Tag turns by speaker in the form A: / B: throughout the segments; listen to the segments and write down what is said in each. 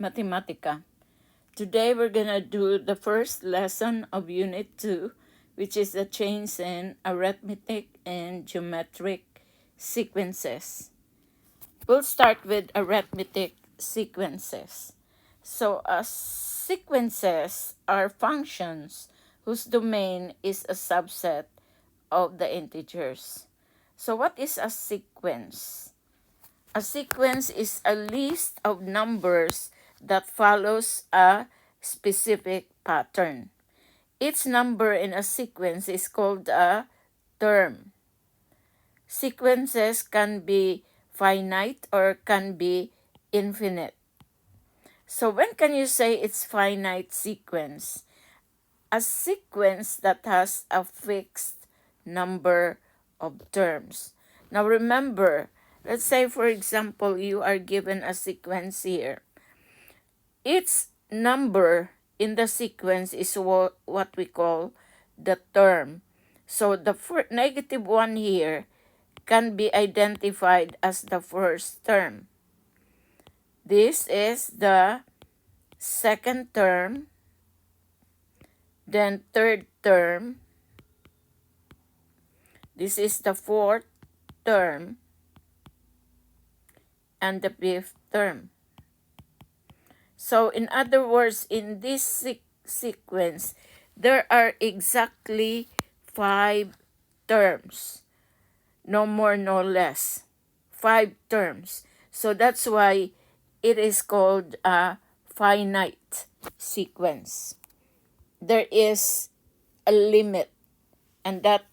A: matematika. Today we're gonna do the first lesson of Unit 2, which is the change in arithmetic and geometric sequences. We'll start with arithmetic sequences. So sequences are functions whose domain is a subset of the integers. So what is a sequence? A sequence is a list of numbers that follows a specific pattern. Each number in a sequence is called a term. Sequences can be finite or can be infinite. So when can you say it's finite sequence? A sequence that has a fixed number of terms. Now remember, let's say for example you are given a sequence here. Each number in the sequence is what we call the term. So the negative one here can be identified as the first term. This is the second term, then third term. This is the fourth term, and the fifth term. So in other words, in this sequence, there are exactly 5 terms. No more, no less. 5 terms. So that's why it is called a finite sequence. There is a limit, and that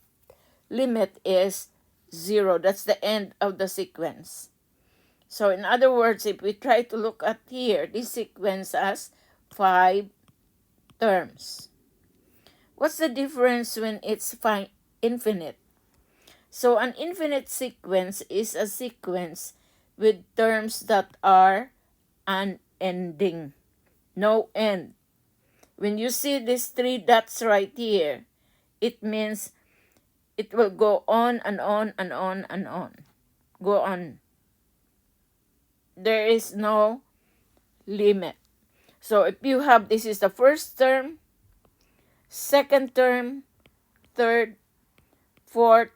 A: limit is 0. That's the end of the sequence. So in other words, if we try to look at here, this sequence has 5 terms. What's the difference when it's infinite? So an infinite sequence is a sequence with terms that are unending, no end. When you see these 3 dots right here, it means it will go on and on and on and on. Go on. There is no limit. So if you have, this is the first term, second term, third, fourth,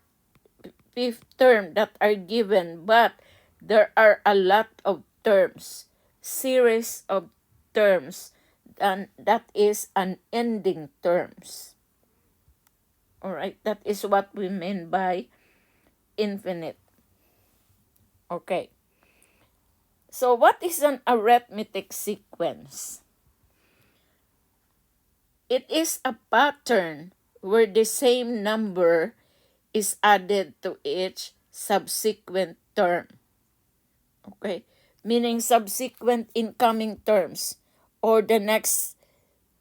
A: fifth term that are given, but there are a lot of terms, series of terms, and that is unending terms. All right, that is what we mean by infinite. Okay. So what is an arithmetic sequence? It is a pattern where the same number is added to each subsequent term. Okay? Meaning subsequent incoming terms or the next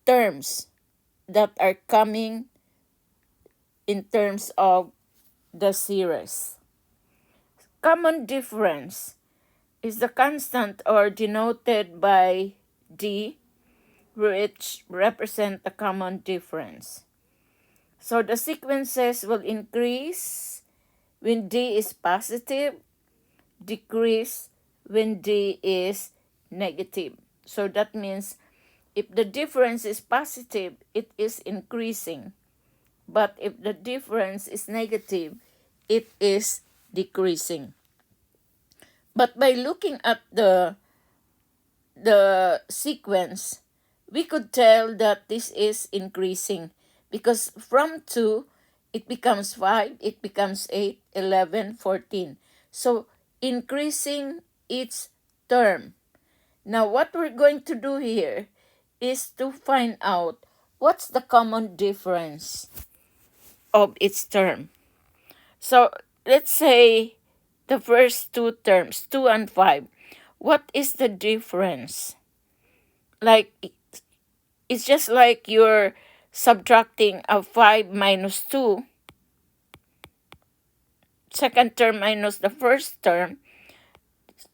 A: terms that are coming in terms of the series. Common difference is the constant or denoted by D, which represent a common difference. So the sequences will increase when D is positive, decrease when D is negative. So that means if the difference is positive, it is increasing. But if the difference is negative, it is decreasing. But by looking at the sequence, we could tell that this is increasing because from 2, it becomes 5, it becomes 8, 11, 14. So increasing each term. Now what we're going to do here is to find out what's the common difference of its term. So let's say the first 2 terms, 2 and 5. What is the difference? Like, it's just like you're subtracting a 5 minus 2, second term minus the first term.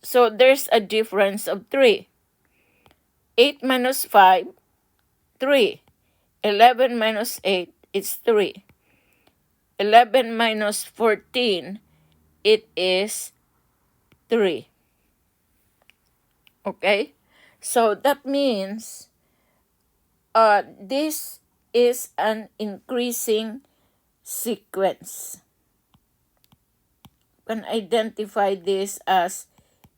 A: So there's a difference of 3. 8 minus 5, 3. 11 minus 8 is 3. 11 minus 14, it is 3. Okay? So that means this is an increasing sequence. You can identify this as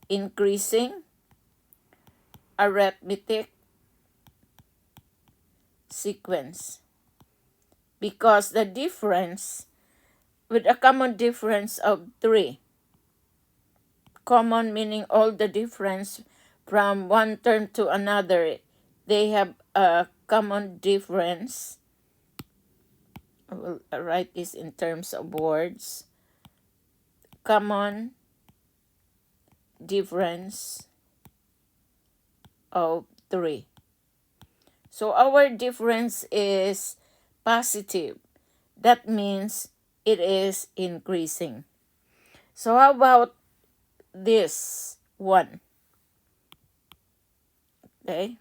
A: increasing arithmetic sequence because the difference with a common difference of 3. Common meaning all the difference from one term to another. They have a common difference. I will write this in terms of words. Common difference of 3. So our difference is positive. That means it is increasing. So how about this one? Okay.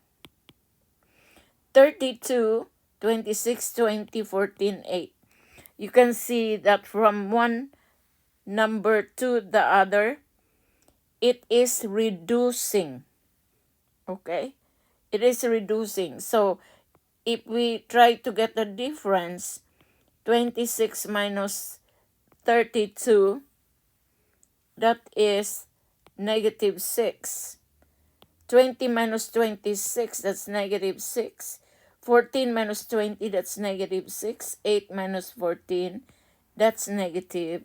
A: 32, 26, 20, 14, 8. You can see that from one number to the other, it is reducing. Okay? It is reducing. So if we try to get the difference, 26 minus 32, that is negative 6. 20 minus 26, that's negative 6. 14 minus 20, that's negative 6. 8 minus 14, that's negative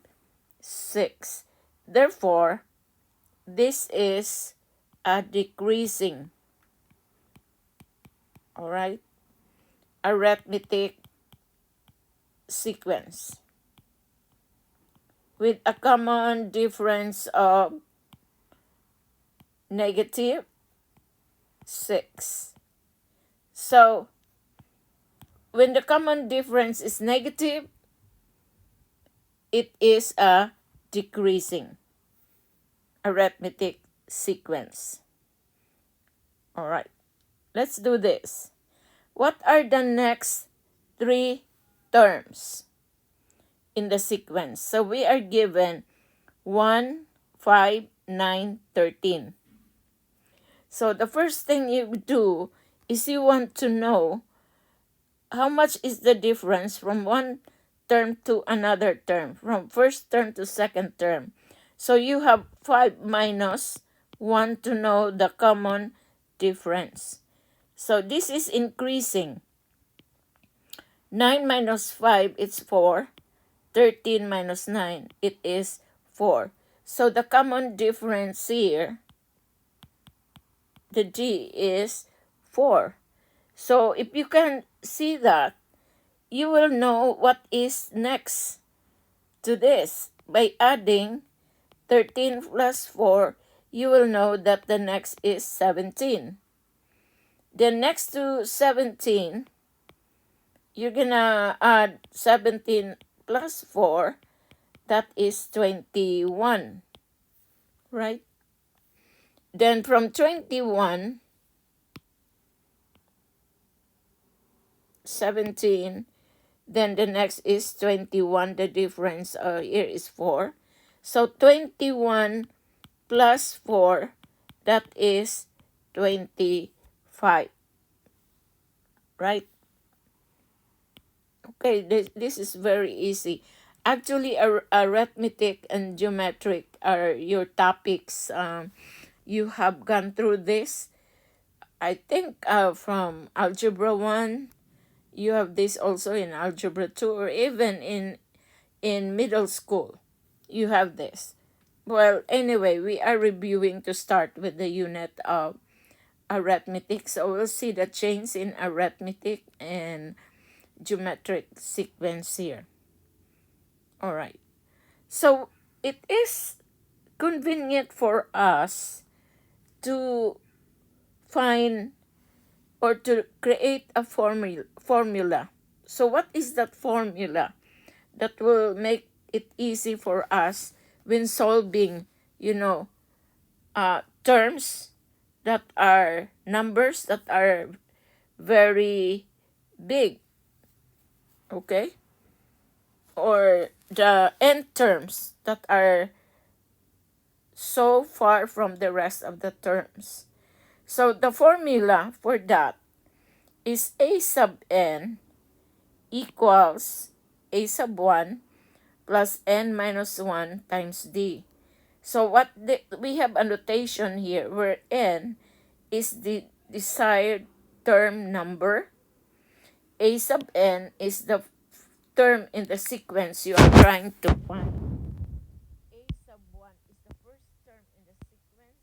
A: 6. Therefore, this is a decreasing, all right, arithmetic sequence with a common difference of negative 6. So, when the common difference is negative, it is a decreasing arithmetic sequence. All right, let's do this. What are the next 3 terms in the sequence? So we are given 1, 5, 9, 13. So the first thing you do is you want to know how much is the difference from one term to another term, from first term to second term. So you have 5 minus 1 to know the common difference. So this is increasing. 9 minus 5, it's 4. 13 minus 9, it is 4. So the common difference here, the G, is 4. So if you can see that, you will know what is next to this. By adding 13 plus 4, you will know that the next is 17. Then next to 17, you're gonna add 17 plus 4, that is 21, right? Then from 21, 17, then the next is 21, the difference here is 4. So 21 plus 4, that is 25, right? Okay, this is very easy. Actually, arithmetic and geometric are your topics. You have gone through this. I think from Algebra 1, you have this also in Algebra 2, or even in middle school, you have this. Well, anyway, we are reviewing to start with the unit of arithmetic. So we'll see the change in arithmetic and geometric sequence here. All right. So it is convenient for us to find or to create a formula. So what is that formula that will make it easy for us when solving, terms that are numbers that are very big, okay? Or the end terms that are so far from the rest of the terms. So the formula for that is a sub n equals a sub 1 plus n minus 1 times d. So we have a notation here where n is the desired term number. A sub n is the term in the sequence you are trying to find. A sub 1 is the first term in the sequence,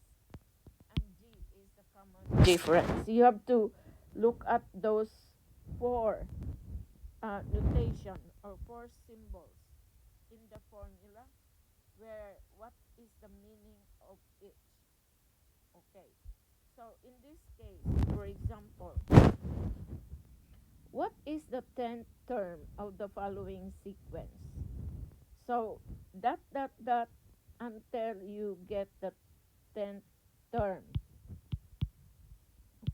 A: and d is the common difference. You have to look at those four notation or four symbols in the formula where what is the meaning of each. Okay, so in this case, for example, what is the 10th term of the following sequence? So dot dot dot until you get the 10th term.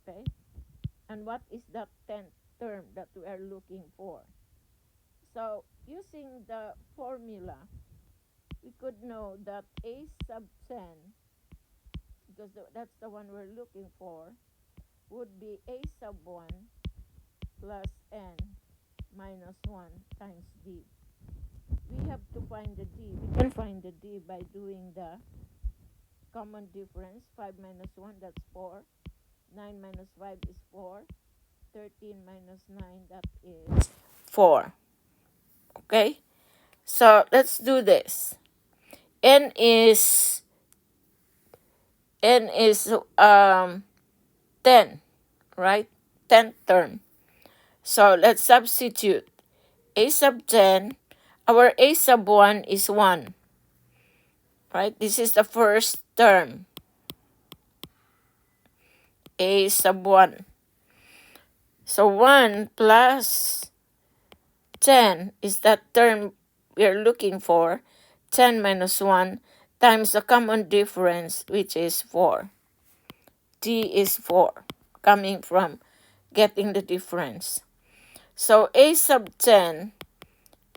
A: Okay, and what is that 10th term that we are looking for? So using the formula, we could know that a sub 10, because that's the one we're looking for, would be a sub 1 plus n minus 1 times d. We have to find the d. We can find the d by doing the common difference. 5 minus 1, that's 4. 9 minus 5 is 4. 13 minus 9, that is 4. Okay? So let's do this. N is 10, right? 10th term. So let's substitute. A sub 10, our a sub 1 is 1. Right? This is the first term. A sub 1. So 1 plus 10 is that term we are looking for. 10 minus 1 times the common difference, which is 4. D is 4, coming from getting the difference. So a sub 10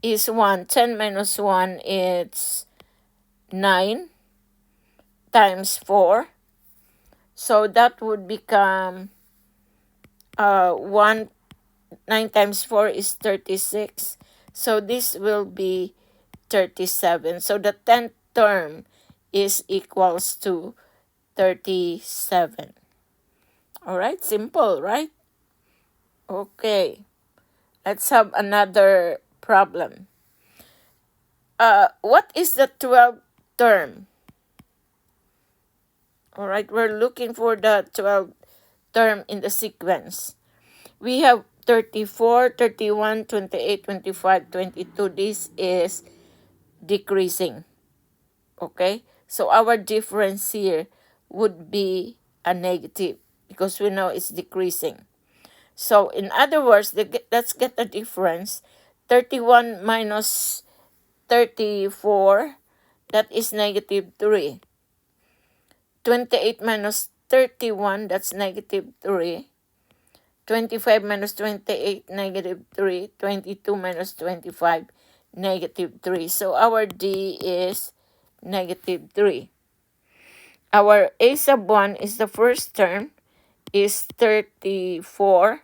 A: is 1. 10 minus 1 is 9 times 4. So that would become 9 times 4 is 36. So this will be 37. So the 10th term is equals to 37. All right, simple, right? Okay, let's have another problem. What is the 12th term? All right, we're looking for the 12th term in the sequence. We have 34, 31, 28, 25, 22. This is decreasing. Okay, so our difference here would be a negative because we know it's decreasing. So in other words, let's get the difference. 31 minus 34, that is negative 3. 28 minus 31, that's negative 3. 25 minus 28, negative 3. 22 minus 25, negative 3. So our D is negative 3. Our a sub 1 is the first term, is 34.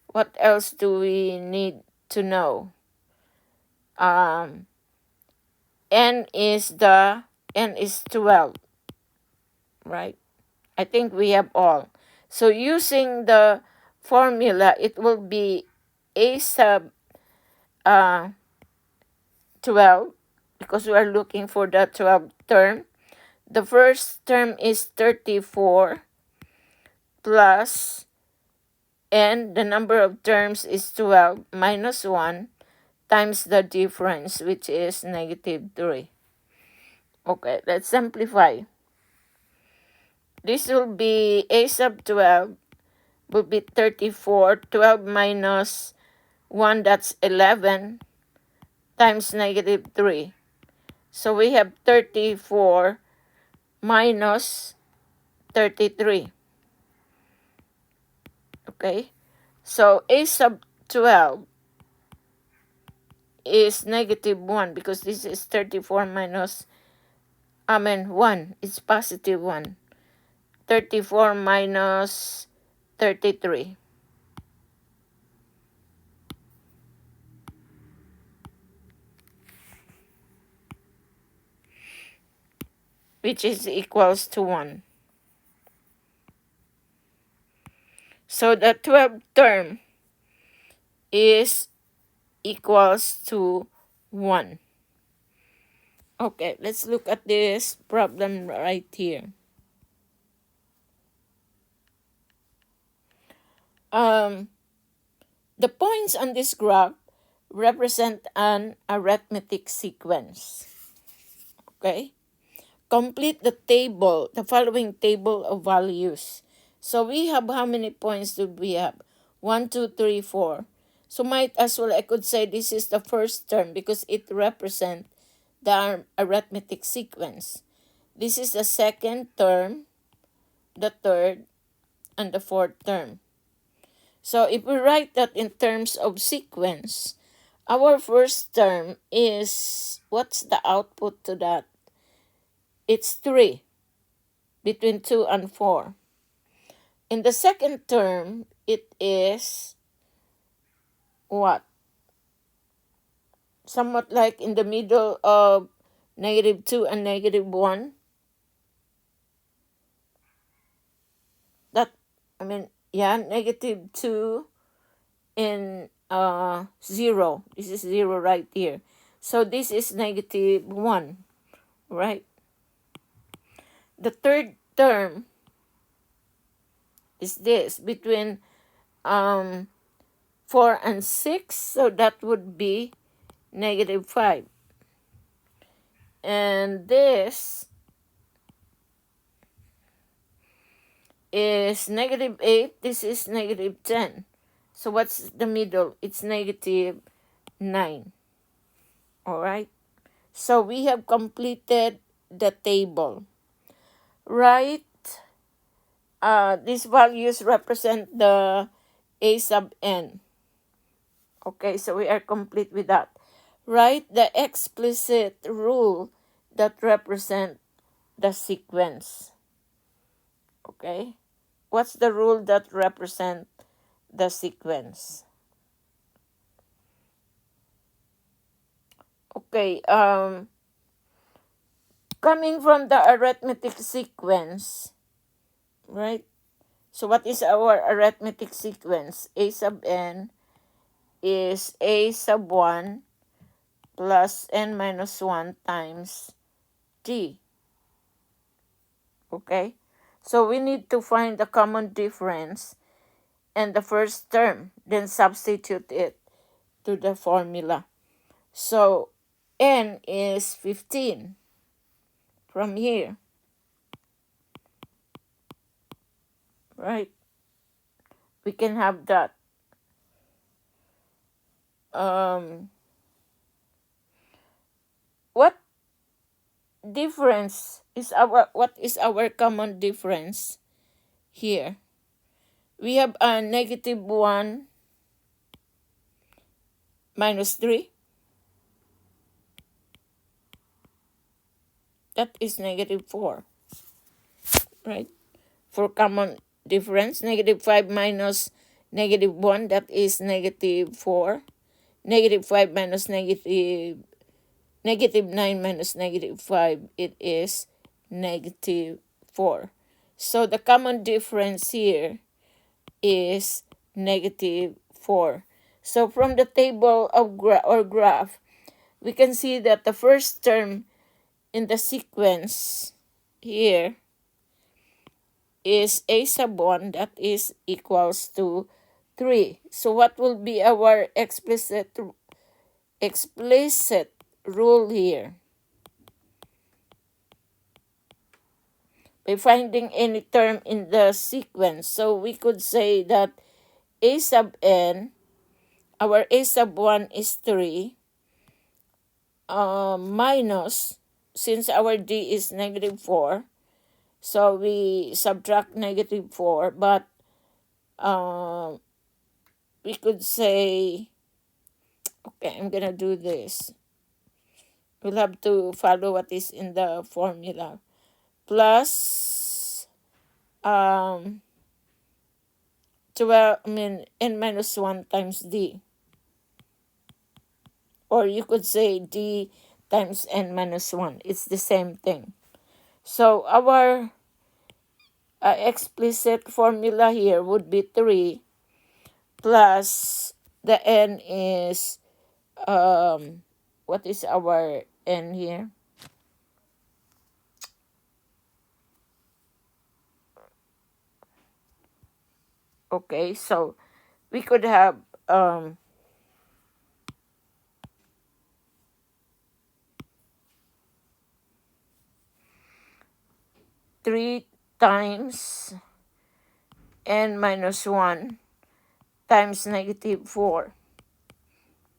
A: What else do we need to know? N is 12, right? I think we have all. So using the formula, it will be a sub 12, because we are looking for the 12th term. The first term is 34 plus n, the number of terms is 12, minus 1 times the difference, which is negative 3. Okay, let's simplify. This will be a sub 12 will be 34. 12 minus 1, that's 11, times negative 3. So we have 34 minus 33. Okay, so a sub 12 is negative 1 because this is 34 minus 1. It's positive 1. 34 minus 33. Which is equals to 1. So the 12th term is equals to 1. Okay, let's look at this problem right here. The points on this graph represent an arithmetic sequence. Okay? Complete the following table of values. So we have how many points do we have? 1, 2, 3, 4. So might as well I could say this is the first term because it represents the arithmetic sequence. This is the second term, the third, and the fourth term. So if we write that in terms of sequence, our first term is, what's the output to that? It's 3, between 2 and 4. In the second term, it is what? Somewhat like in the middle of -2 and -1. -2 and 0. This is 0 right here. So this is -1, right? The third term is this, between 4 and 6, so that would be -5. And this is -8, this is -10. So what's the middle? It's -9. Alright? So we have completed the table. Right? These values represent the a sub n. Okay, so we are complete with that. Write the explicit rule that represent the sequence. Okay? What's the rule that represent the sequence? Okay, coming from the arithmetic sequence, right? So what is our arithmetic sequence? A sub n is a sub 1 plus n minus 1 times t. Okay? So we need to find the common difference and the first term, then substitute it to the formula. So n is 15 from here. Right? We can have that. What is our common difference here? We have a -1 minus 3. That is -4. Right? For common difference, -5 minus -1, that is -4. -5 minus -9 minus -5, it is -4. So the common difference here is -4. So from the table of graph, we can see that the first term in the sequence here is a sub 1, that is equals to 3. So what will be our explicit rule here? By finding any term in the sequence. So we could say that a sub n, our a sub 1 is 3, minus, since our d is -4, so we subtract -4, but we could say, okay, I'm gonna do this. We'll have to follow what is in the formula. Plus um 12, n minus 1 times d. Or you could say d times n minus 1. It's the same thing. So our explicit formula here would be 3 plus the n is, what is our n here? Okay, so we could have 3 times n minus 1 times negative 4.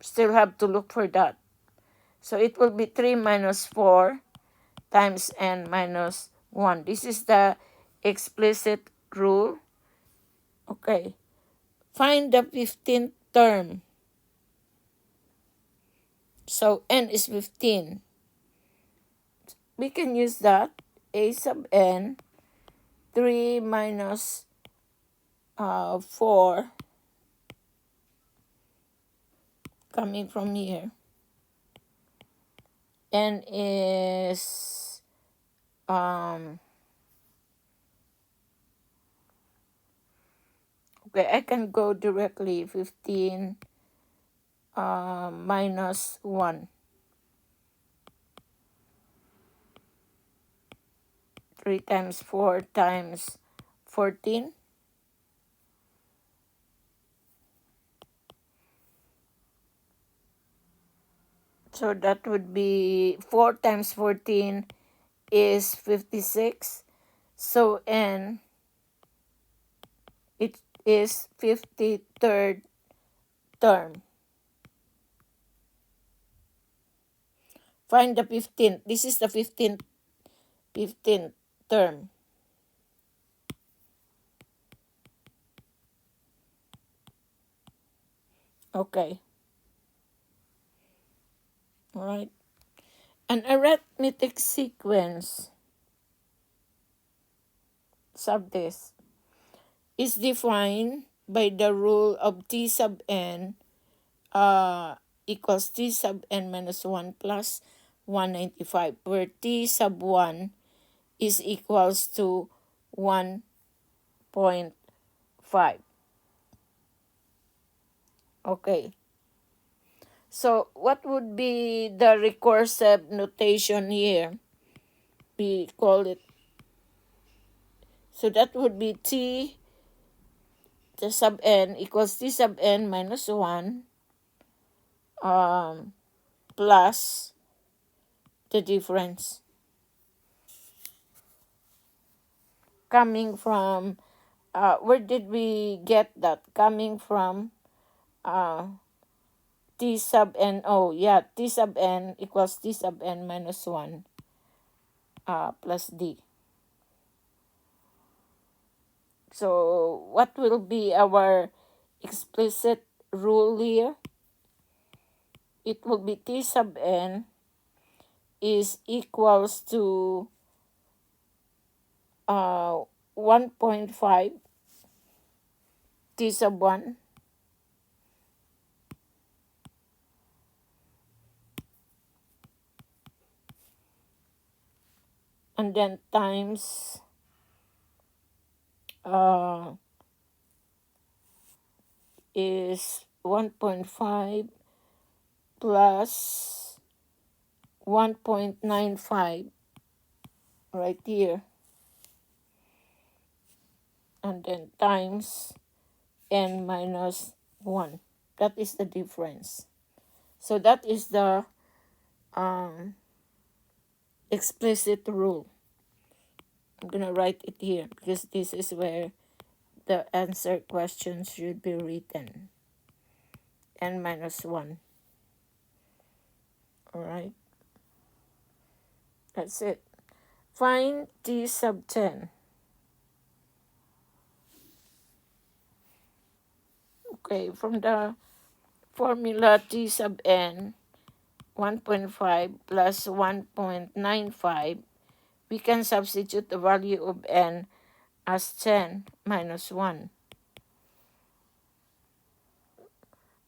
A: Still have to look for that. So it will be 3 minus 4 times n minus 1. This is the explicit rule. Okay. Find the 15th term. So n is 15. We can use that. A sub n, 3 minus 4 coming from here. N is okay, I can go directly 15 minus 1. 3 times 4 times 14. So that would be 4 times 14 is 56. So n, it is 53rd term. Find the 15th. This is the 15th term. Okay. All right. An arithmetic sequence sub this is defined by the rule of t sub n equals t sub n minus 1 plus 195, where t sub 1 is equals to 1.5. Okay. So what would be the recursive notation here? We call it. So that would be t sub n equals t sub n minus 1 plus the difference coming from, where did we get that? Coming from t sub n, t sub n equals t sub n minus 1 plus d. So what will be our explicit rule here? It will be t sub n is equals to 1.5 t sub 1 and then times is 1.5 plus 1.95 right here, and then times n minus 1. That is the difference. So that is the explicit rule. I'm going to write it here because this is where the answer question should be written. N minus 1. Alright. That's it. Find t sub 10. Okay, from the formula t sub n, 1.5 plus 1.95, we can substitute the value of n as 10 minus 1,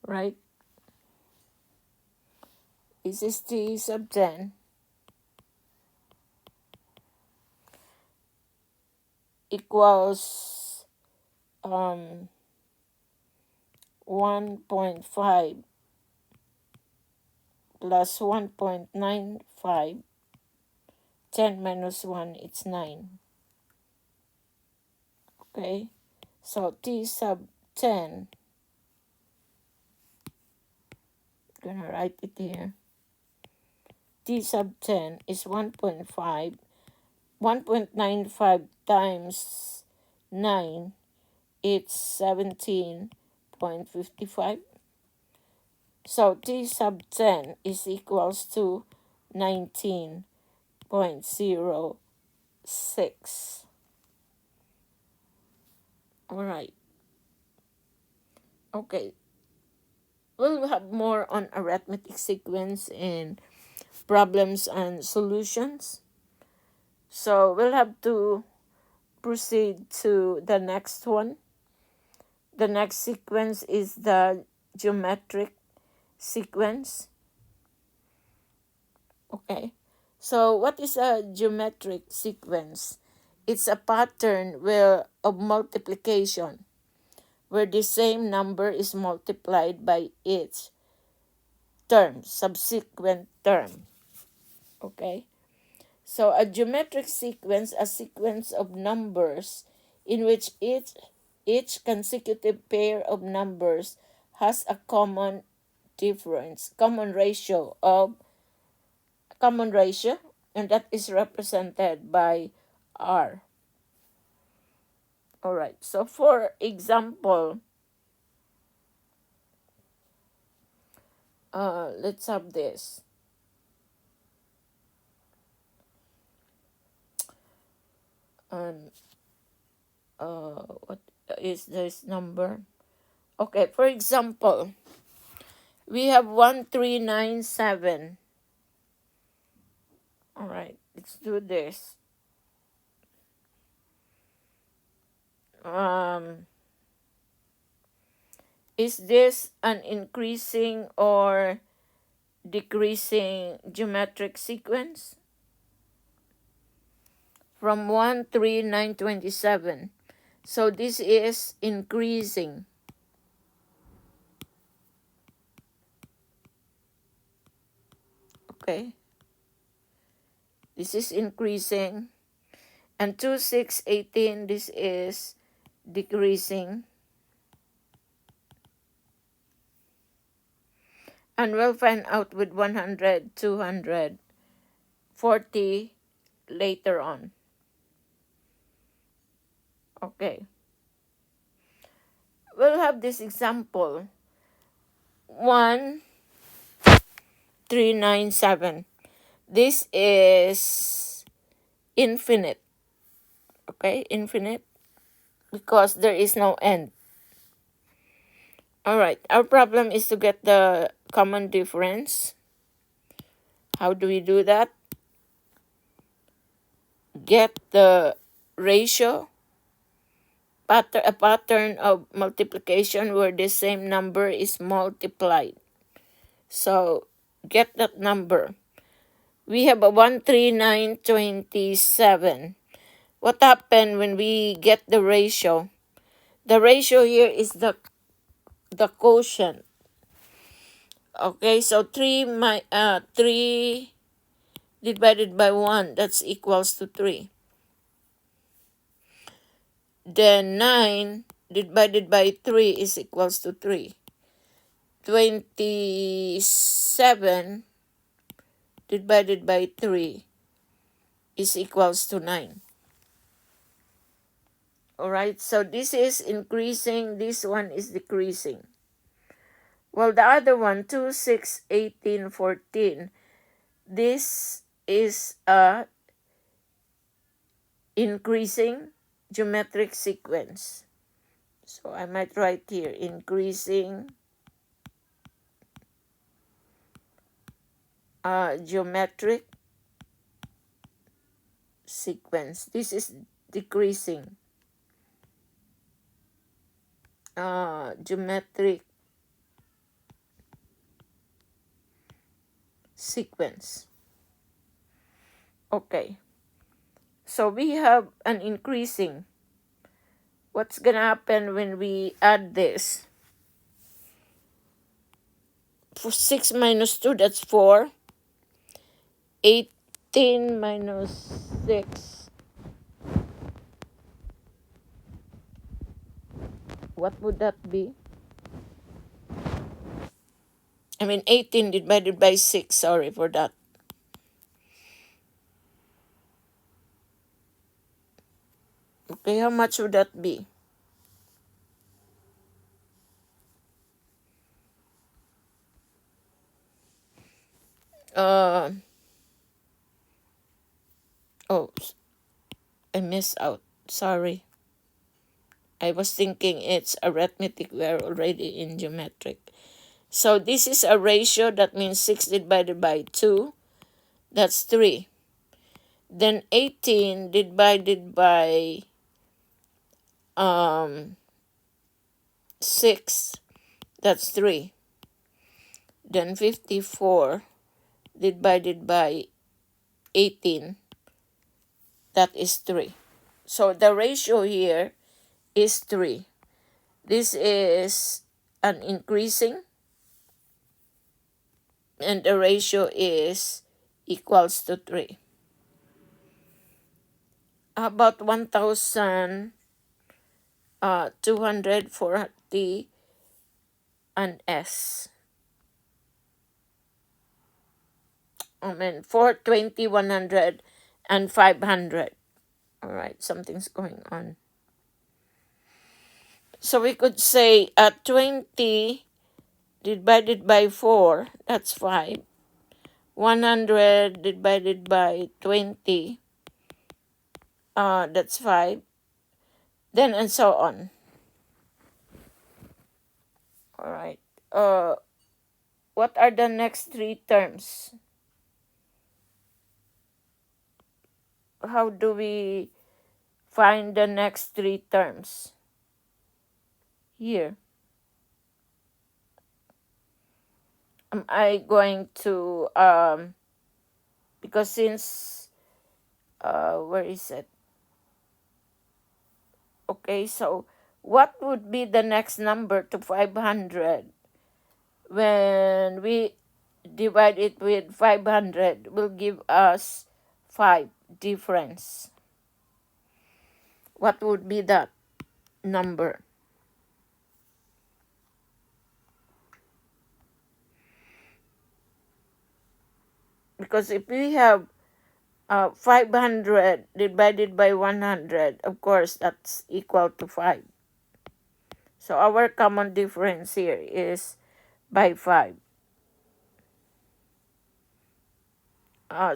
A: right? This is t sub 10 equals 1.5 plus 1.95. 10 minus 1, it's 9. Okay, so t sub 10, I'm gonna write it here. T sub 10 is 1.5. 1.95 times 9, it's 17.55. So t sub 10 is equals to 19.06. All right. Okay. We'll have more on arithmetic sequence and problems and solutions. So we'll have to proceed to the next one. The next sequence is the geometric sequence. Okay. So what is a geometric sequence? It's a pattern of multiplication where the same number is multiplied by each term, subsequent term. Okay? So a geometric sequence, a sequence of numbers in which each consecutive pair of numbers has a common ratio, and that is represented by R. All right. So for example, let's have this. What is this number? Okay, for example, we have 1397. All right, let's do this. Is this an increasing or decreasing geometric sequence? From 13927. So this is increasing. Okay. This is increasing. And 2618, this is decreasing. And we'll find out with 100, 240 later on. Okay. We'll have this example. 1397. This is infinite. Okay, infinite. Because there is no end. Alright, our problem is to get the common difference. How do we do that? Get the ratio. A pattern of multiplication where the same number is multiplied. So, get that number. We have a 13927. What happened when we get the ratio? The ratio here is the quotient. Okay, so 3 divided by 1, that's equals to 3. Then 9 divided by 3 is equals to 3. 27 divided by 3 is equals to 9. Alright, so this is increasing, this one is decreasing. Well, the other one, 2, 6, 18, 14, this is a increasing geometric sequence. So I might write here, increasing geometric sequence. This is decreasing. geometric sequence. Okay, so we have an increasing. What's gonna happen when we add this? For 6 minus 2, that's 4. 18 minus 6. What would that be? 18 divided by 6. Sorry for that. Okay, how much would that be? Oh, I missed out. Sorry. I was thinking it's arithmetic. We are already in geometric. So this is a ratio. That means 6 divided by 2. That's 3. Then 18 divided by 6. That's 3. Then 54 divided by 18. That is 3. So the ratio here is 3. This is an increasing, and the ratio is equals to 3. About 1,240 and S. 420, 100, and 500. All right, something's going on. So we could say 20 divided by 4, that's 5. 100 divided by 20, that's 5. Then and so on. All right. What are the next 3 terms? How do we find the next 3 terms? Here. Am I going to, because since, where is it? Okay, so what would be the next number to 500? When we divide it with 500, will give us 5 difference. What would be that number? Because if we have 500 divided by 100, of course, that's equal to 5. So our common difference here is by 5.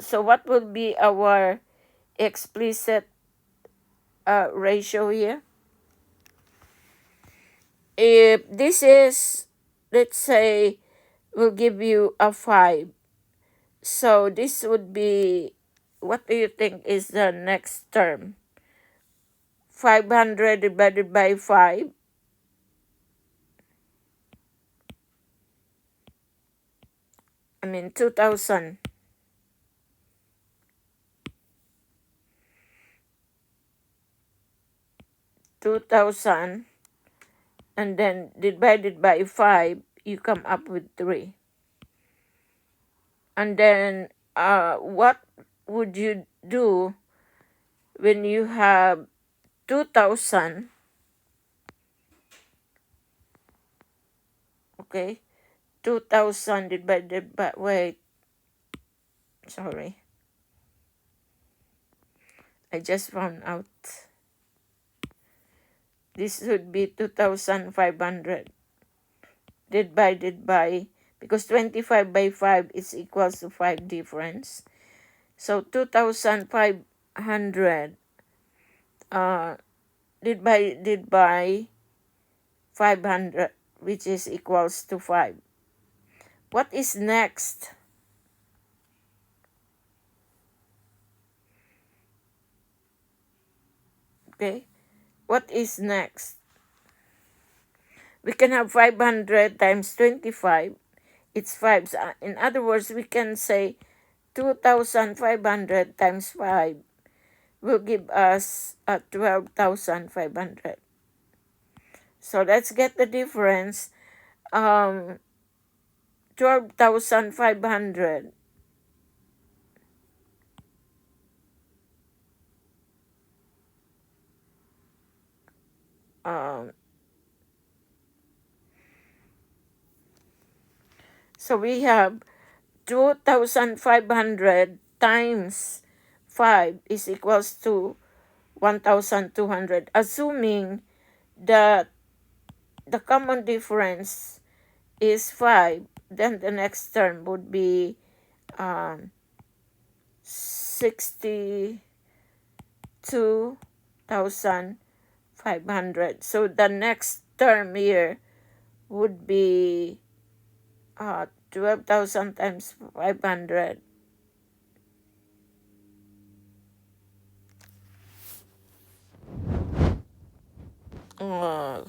A: So what will be our explicit ratio here? If this is, let's say, will give you a 5. So this would be, what do you think is the next term? 500 divided by 5. I mean 2,000. 2,000. And then divided by 5, you come up with 3. And then what would you do when you have 2,000? Okay, 2,000 divided by, wait, sorry, I just found out. This would be 2,500 divided by, because 25 by 5 is equals to 5 difference. So 2,500 divided by 500, which is equals to 5. What is next? Okay, what is next? We can have 500 times 25. It's 5. In other words, we can say 2,500 times 5 will give us 12,500. So let's get the difference. 12,500. So we have 2,500 times 5 is equals to 1,200. Assuming that the common difference is 5, then the next term would be 62,500. So the next term here would be 12,000 times 500. Uh,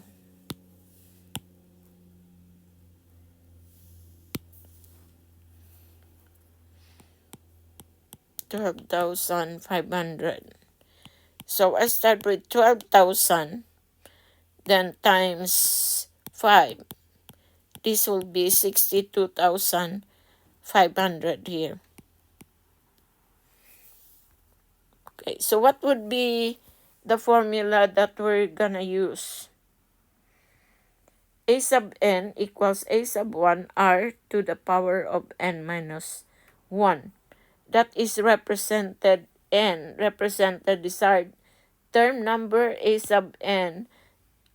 A: 12,500. So I start with 12,000, then times 5. This will be 62,500 here. Okay, so what would be the formula that we're gonna use? A sub n equals a sub 1 r to the power of n minus 1. That is represented represent the desired term number. A sub n,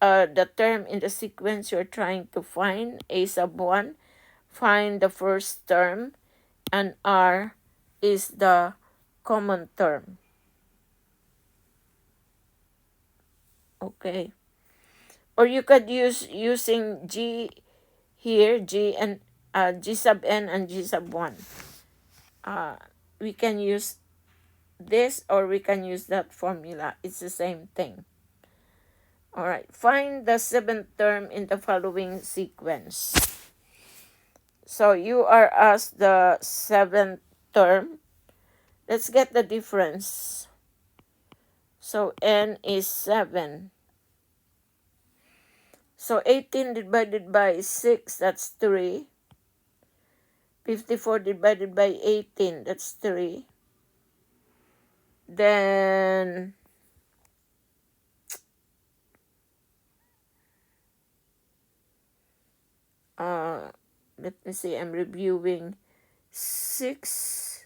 A: the term in the sequence you're trying to find. A sub 1, find the first term, and r is the common term. Okay. Or you could use using g here, g and g sub n and g sub 1. We can use this or we can use that formula. It's the same thing. All right. Find the seventh term in the following sequence. So you are asked the seventh term. Let's get the difference. So n is 7. So 18 divided by 6, that's 3. 54 divided by 18, that's 3. Then let me see, I'm reviewing 6.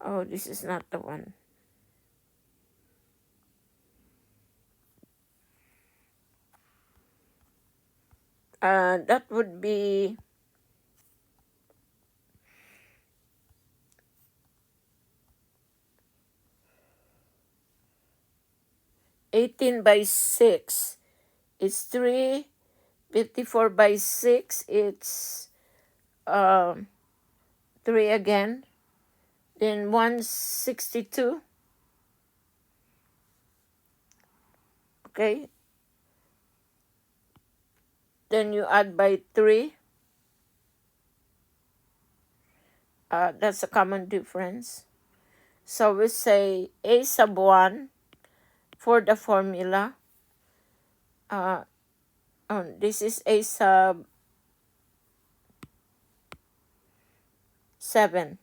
A: Oh, this is not the one. That would be 18 by 6. It's 3. 54 by 6, it's 3 again. Then 162. Okay. Then you add by 3. That's a common difference. So we say a sub 1 for the formula. This is a sub 7.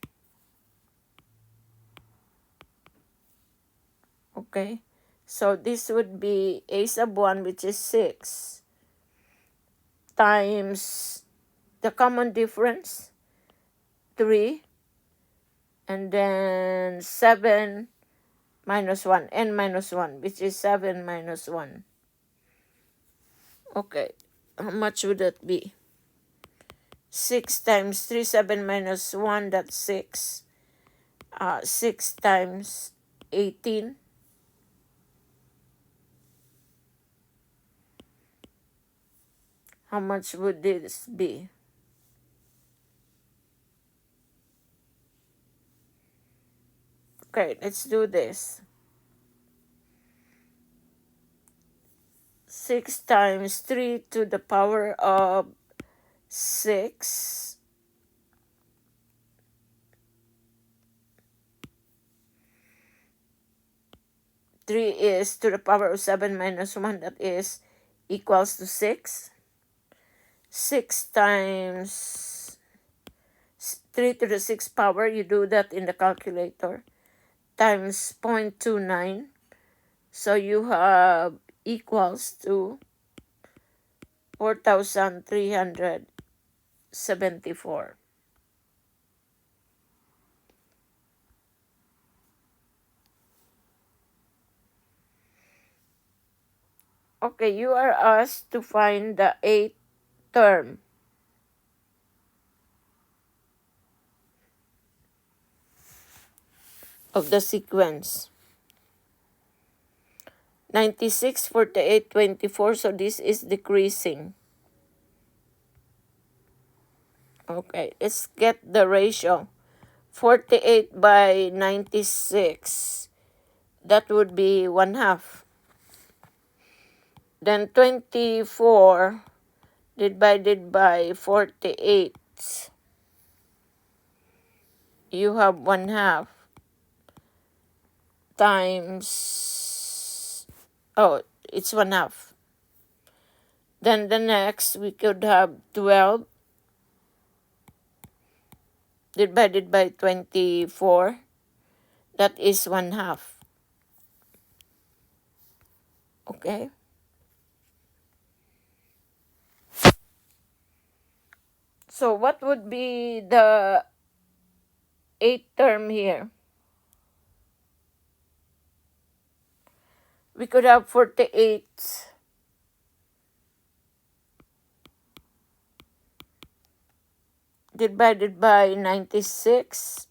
A: Okay. So this would be a sub 1, which is 6, times the common difference, 3, and then 7 minus 1, n minus 1, which is 7 minus 1. Okay, how much would that be? 6 times 3, 7 minus 1, that's 6. 6 times 18. How much would this be? Okay, let's do this. 6 times 3 to the power of 6. Three is to the power of 7 minus 1, that is equals to 6. 6 times 3 to the 6th power, you do that in the calculator, times 0.29. So you have equals to 4,374. Okay, you are asked to find the 8th term. Of the sequence. 96, 48, 24. So this is decreasing. Okay, let's get the ratio. 48 by 96. That would be 1/2. Then 24 divided by 48. You have 1/2 times, it's 1/2. Then the next, we could have 12 divided by 24. That is 1/2. Okay. So what would be the 8th term here? We could have 48 divided by 96.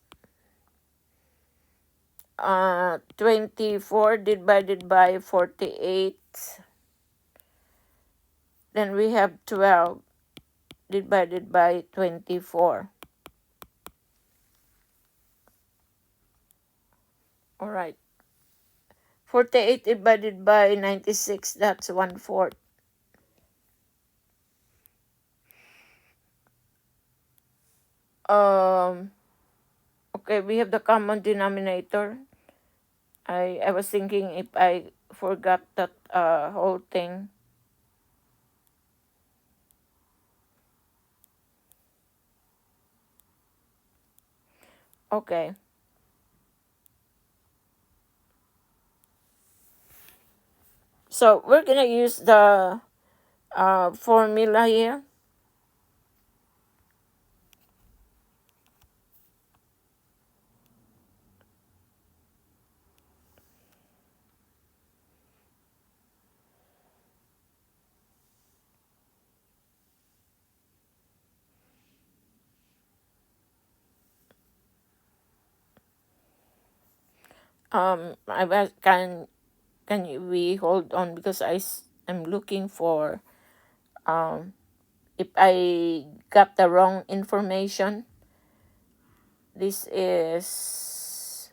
A: 24 divided by 48. Then we have 12 divided by 24. All right. 48 divided by 96, that's 1/4. Okay, we have the common denominator. I was thinking if I forgot that whole thing. Okay. So we're gonna use the formula here. Can we hold on, because I'm looking for if I got the wrong information. This is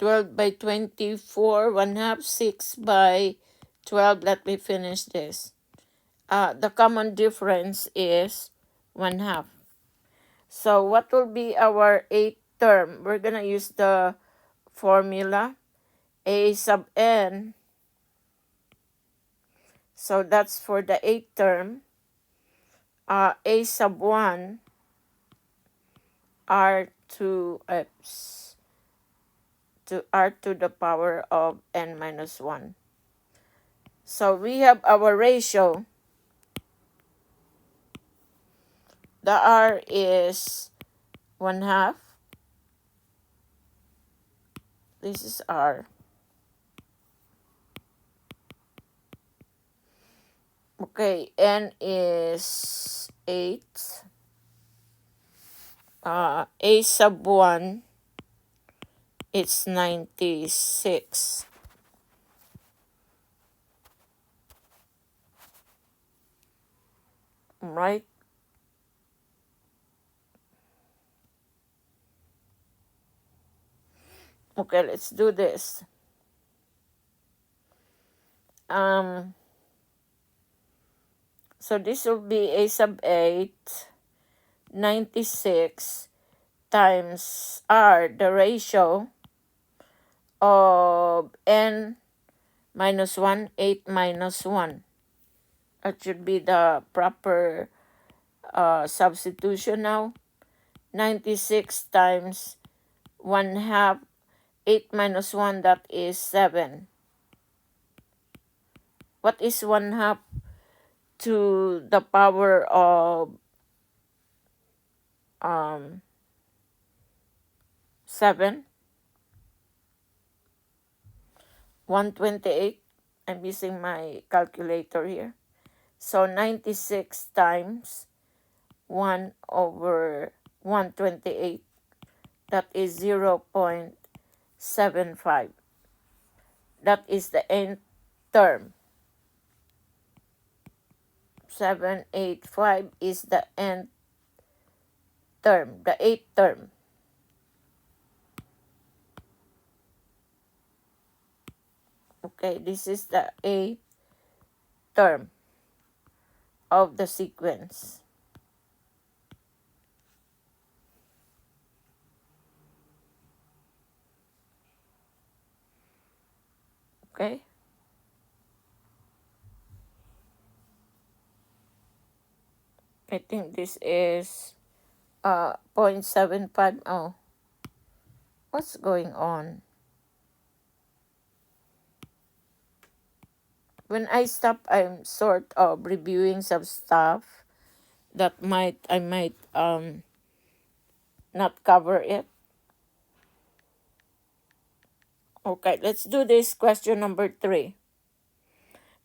A: 12 by 24, 1/2, 6 by 12. Let me finish this. The common difference is 1/2. So what will be our 8th term? We're going to use the formula A sub n. So that's for the 8th term. A sub 1 R2X to R to the power of n minus 1. So we have our ratio. The R is 1/2. This is R. Okay, n is 8. A sub 1, it's 96. Right? Okay, let's do this. So this will be A sub 8, 96 times R, the ratio of n minus 1, 8 minus 1. That should be the proper substitution now. 96 times 1 half, 8 minus 1, that is 7. What is 1 half to the power of 7? 128. I'm using my calculator here. So 96 times 1 over 128, that is 0.75. That is the nth term. 785 is the nth term, the 8th term. Okay, this is the 8th term of the sequence. Okay? I think this is 0.75. Oh, what's going on? When I stop, I'm sort of reviewing some stuff that I might not cover it. Okay, let's do this question number 3.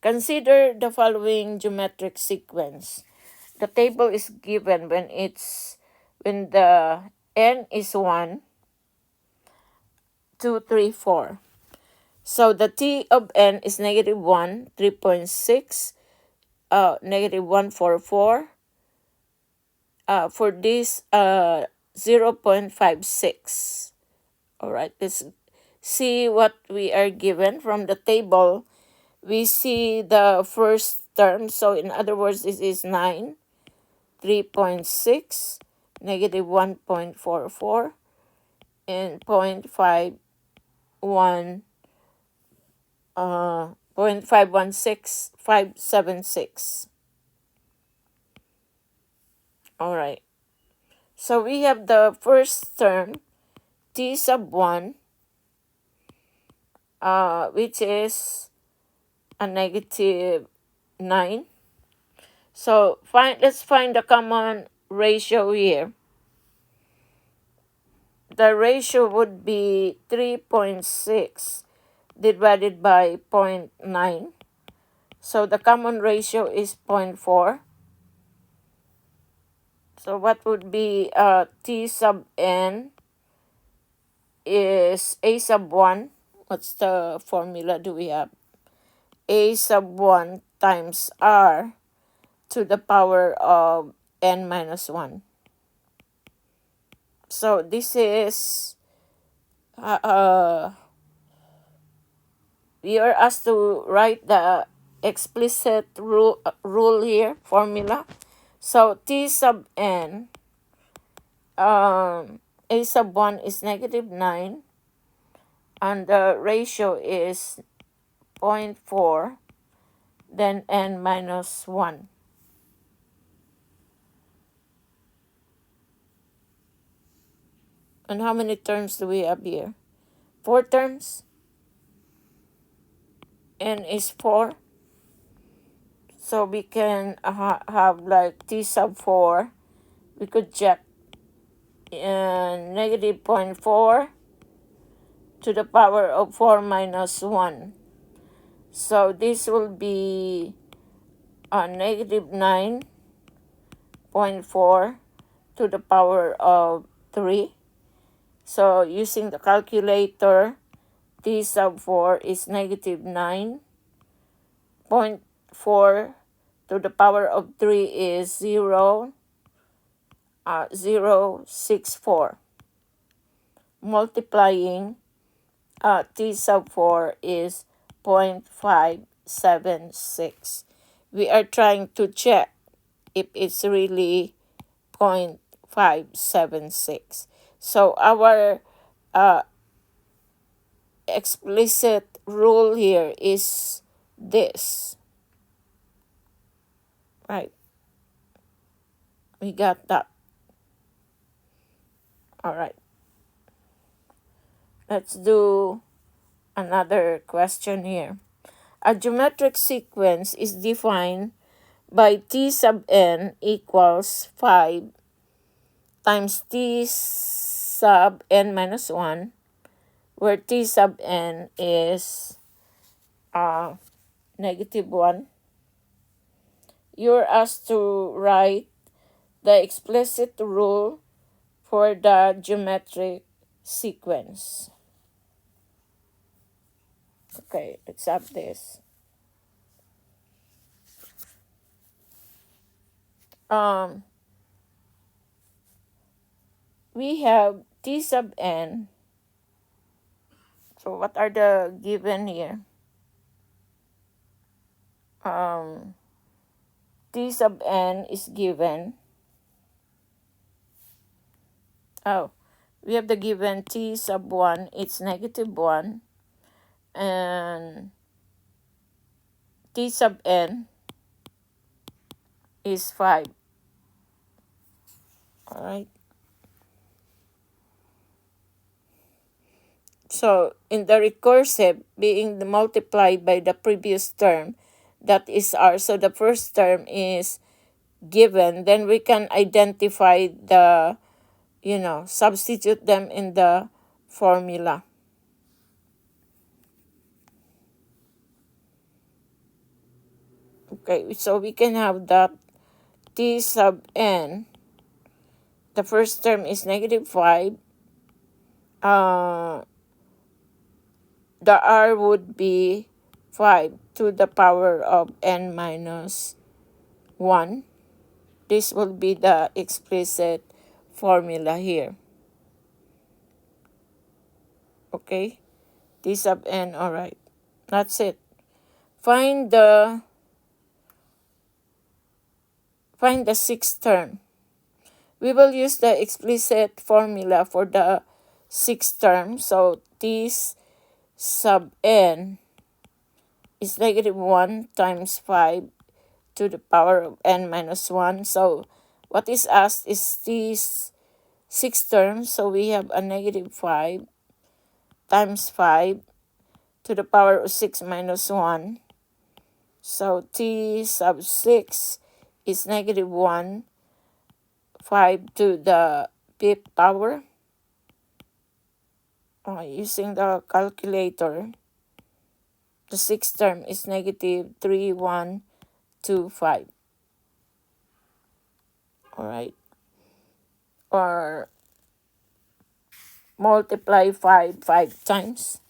A: Consider the following geometric sequence. The table is given when the n is 1, 2, 3, 4. So the t of n is negative 1, 3.6, negative 144. For this, 0.56. All right, let's see what we are given from the table. We see the first term. So in other words, this is 9, 3.6, negative 1.44, and 0.516576. All right. So we have the first term, t sub 1, which is a negative 9. So let's find the common ratio here. The ratio would be 3.6 divided by 0.9. So the common ratio is 0.4. So what would be t sub n is a sub 1. What's the formula do we have? A sub 1 times r to the power of n minus 1. So this is, we are asked to write the explicit rule here, formula. So t sub n, a sub 1 is negative 9, and the ratio is 0.4, then n minus 1. And how many terms do we have here? 4 terms. N is 4. So we can have like t sub 4. We could check negative 0.4 to the power of 4 minus 1. So this will be negative 9.4 to the power of 3. So using the calculator, t sub 4 is negative 9.4 to the power of 3 is 0.064. Multiplying t sub 4 is 0.576. We are trying to check if it's really 0.576. So our explicit rule here is this. Right. We got that. All right. Let's do another question here. A geometric sequence is defined by t sub n equals 5 times t sub n minus 1, where t sub n is negative 1. You're asked to write the explicit rule for the geometric sequence. Okay, let's have this. We have t sub n. So what are the given here? T sub n is given. We have the given t sub 1, it's negative 1. And t sub n is 5. Alright. So in the recursive, being multiplied by the previous term, that is r. So the first term is given. Then we can identify the, substitute them in the formula. Okay, so we can have that t sub n, the first term is negative 5. The r would be 5 to the power of n minus 1. This will be the explicit formula here. Okay, t sub n, alright. That's it. Find the sixth term. We will use the explicit formula for the sixth term. So t sub n is negative 1 times 5 to the power of n minus 1. So what is asked is t sixth term. So we have a negative 5 times 5 to the power of 6 minus 1. So t sub 6 is negative 1, 5 to the 5th power. Using the calculator, the sixth term is negative 3125. Alright. Or multiply 5 times,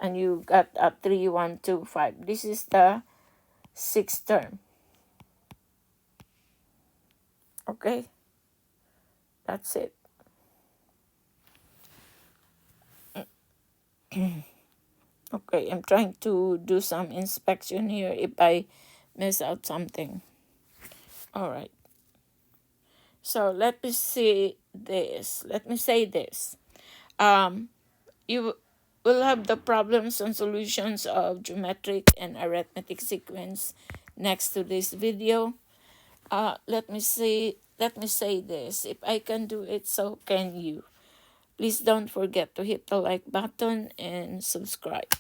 A: and you got a 3125. This is the sixth term. Okay, that's it. Okay, I'm trying to do some inspection here if I miss out something. Alright. So let me say this. You will have the problems and solutions of geometric and arithmetic sequence next to this video. Let me say this. If I can do it, so can you. Please don't forget to hit the like button and subscribe.